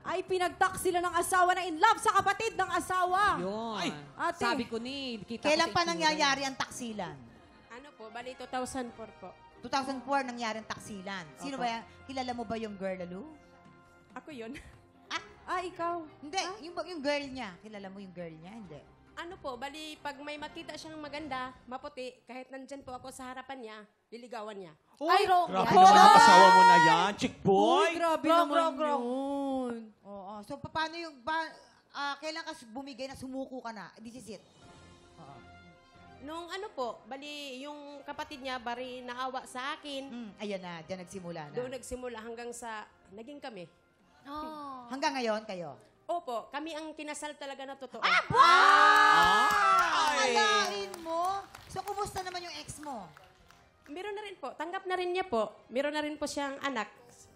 ay pinagtak sila ng asawa na in love sa kapatid ng asawa. Yun. Ay! Ate. Sabi ko ni, kita Kailan ko sa pa itsura nangyayari ang taksilan? Ano po, bali 2004 po. 2004 nangyari ang taksilan. Sino Opo. ba yan? Kilala mo ba yung girl, Lalo? Ako yun. Ikaw. Hindi, yung girl niya. Kilala mo yung girl niya? Hindi. Ano po, bali pag may makita siyang maganda, maputi, kahit nandyan po ako sa harapan niya, liligawan niya. Ay, wrong. Grabe naman ang asawa mo na yan, chick boy. Grabe naman yun. Oo. So, paano yung... kailan ka bumigay na sumuko ka na? This is it. Oo. Nung ano po, bali yung kapatid niya, bari naawa sa akin. Ayan na, dyan nagsimula na. Doon nagsimula hanggang sa naging kami. Hanggang ngayon, kayo? Opo, kami ang kinasal talaga na totoo. Akalain mo? So, kumusta naman yung ex mo? Meron na rin po, tanggap na rin niya po. Meron na rin po siyang anak.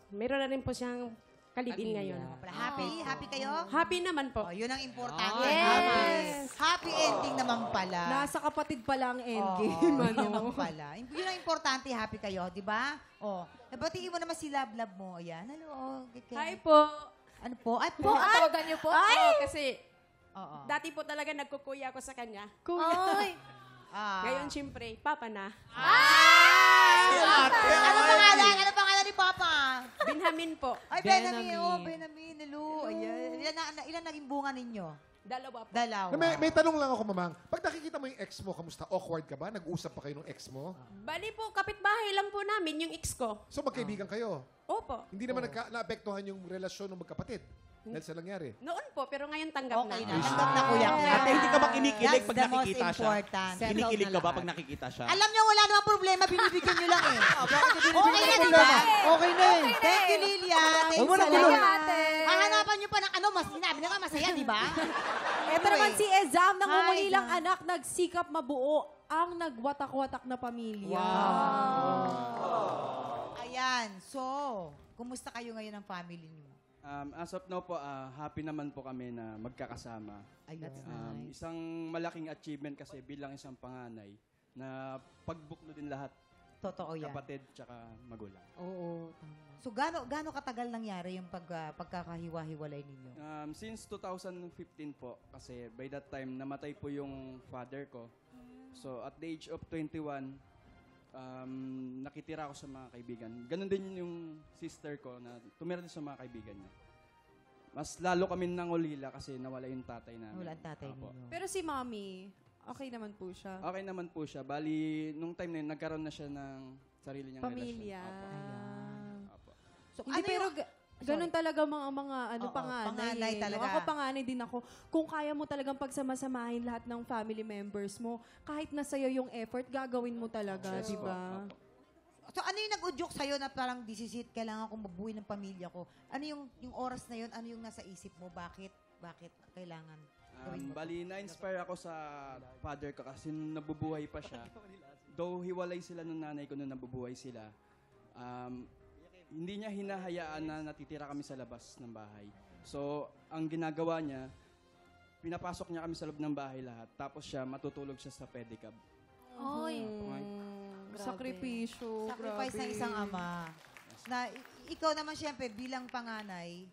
Meron na rin po siyang kalibin ngayon. Happy? Happy kayo? Happy naman po. Oh, yun ang importante. Yes. Happy ending naman pala. Nasa kapatid pala ang Oo, endgame. yun naman pala. Yun ang importante, happy kayo, di ba? Oh, batiin mo naman si Love mo. Ayan, hello. Hi po. Ano po? Ay, po. Tawagan niyo po. Oo, kasi Oo. dati po talaga nagkukuya ako sa kanya. Kuya. Ngayon, siyempre, papa na. Ano pangalan? Ano pangalan ni Papa? Binhamin po. Ay, Benjamin. Oh, Benjamin. Hello. Ayan. Ilan naging bunga ninyo? Dalawa po. Dalawa. May tanong lang ako, Mamang. Pag nakikita mo yung ex mo, kamusta? Awkward ka ba? Nag-usap pa kayo ng ex mo? Bali po, kapitbahay lang po namin yung ex ko. So magkaibigan kayo? Opo. Hindi naman naapektuhan yung relasyon ng magkapatid? Dahil sa nangyari? Noon po, pero ngayon tanggap Okay na. na. Tanggap na, kuya. Ate, hindi ka ba kinikilig That's pag the most nakikita siya? important. Kinikilig ka ba pag nakikita siya? Alam niyo, wala namang problema. Binibigyan niyo lang eh. Okay na, di ba? Okay na eh. Thank you, Lilia. Thank you, Salamat. Hahanapan niyo pa ng mas sinabi na nga masaya, di ba? Ito naman si Ezam, nangungulilang Hi, anak, nagsikap mabuo ang nagwatak-watak na pamilya. Ayan. So, kumusta kayo ngayon ng family niyo? As of now po, happy naman po kami na magkakasama. Ayun. Isang malaking achievement kasi bilang isang panganay na pagbuklo din lahat, Totoo yan. kapatid tsaka magulang. Oo. So, gaano katagal nangyari yung pagkakahiwa-hiwalay ninyo? Since 2015 po, kasi by that time, namatay po yung father ko. So, at the age of 21, nakitira ako sa mga kaibigan. Ganon din yung sister ko na tumira din sa mga kaibigan niya. Mas lalo kami nangulila kasi nawala yung tatay namin. Wala ang tatay Opo. ninyo. Pero si Mommy, okay naman po siya. Okay naman po siya. Bali, nung time na yun, nagkaroon na siya ng sarili niyang Pamilya. relasyon. Opo. So, Hindi, pero ganun talaga mga Oo, panganay. panganay talaga. Ako panganay din ako. Kung kaya mo talagang pagsama-samahin lahat ng family members mo, kahit na sa'yo yung effort, gagawin mo talaga, Yes di po, ba? opo. So, ano yung nag-udyok sa'yo na parang disisit, kailangan kong mabuhay ng pamilya ko? Ano yung oras na yun? Ano yung nasa isip mo? Bakit kailangan gawin mo? Bali, na-inspire ako sa father ko kasi nung nabubuhay pa siya. Though hiwalay sila nung nanay ko nung nabubuhay sila, hindi niya hinahayaan na natitira kami sa labas ng bahay. So, ang ginagawa niya, pinapasok niya kami sa loob ng bahay lahat. Tapos siya, matutulog siya sa pedicab. Oy. Sakripisyo. Sacrifice ng isang ama. Na ikaw naman siyempre bilang panganay,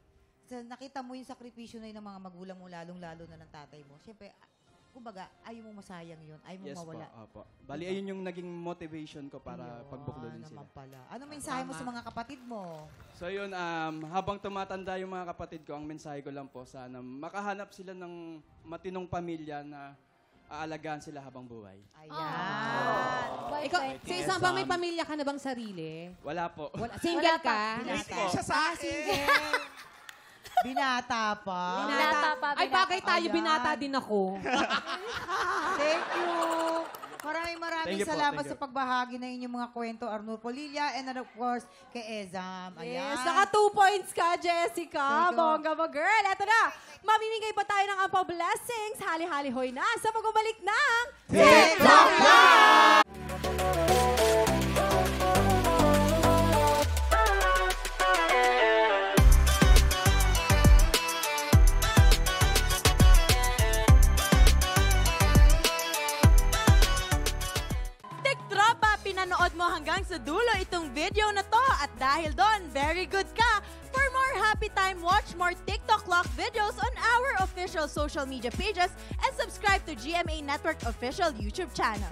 nakita mo yung sakripisyo na yun ng mga magulang mo, lalong-lalo na ng tatay mo. Siyempre, kumbaga, ayaw mo masayang yun. Ayaw mo Yes mawala. po, opo. Bali, ayun yung naging motivation ko para pagbuklo din sila. Naman pala. Anong mensahe mo sa mga kapatid mo? So yun, habang tumatanda yung mga kapatid ko, ang mensahe ko lang po, sana makahanap sila ng matinong pamilya na aalagaan sila habang buhay. Ayan. Ikaw, sa isang ba may pamilya ka na bang sarili? Wala po. Single ka? Siya sa akin! Binata pa. Ay, bagay tayo, Ayan. binata din ako. Thank you. Maraming Thank you po, salamat thank sa you. pagbahagi ng inyong mga kwento, Arnulfo Lilia, and of course, kay Ezam. Ayan. Yes, naka 2 points ka, Jessica. Thank you. Bongga mo, girl. Eto na. Mamimigay pa tayo ng ampaw blessings. Hali-hali hoy na sa pagbabalik ng TikTok Live! Tropa, pinanood mo hanggang sa dulo itong video na to at dahil doon, very good ka. For more more happy time, watch more TikTok Clock videos on our official social media pages and subscribe to GMA Network official YouTube channel.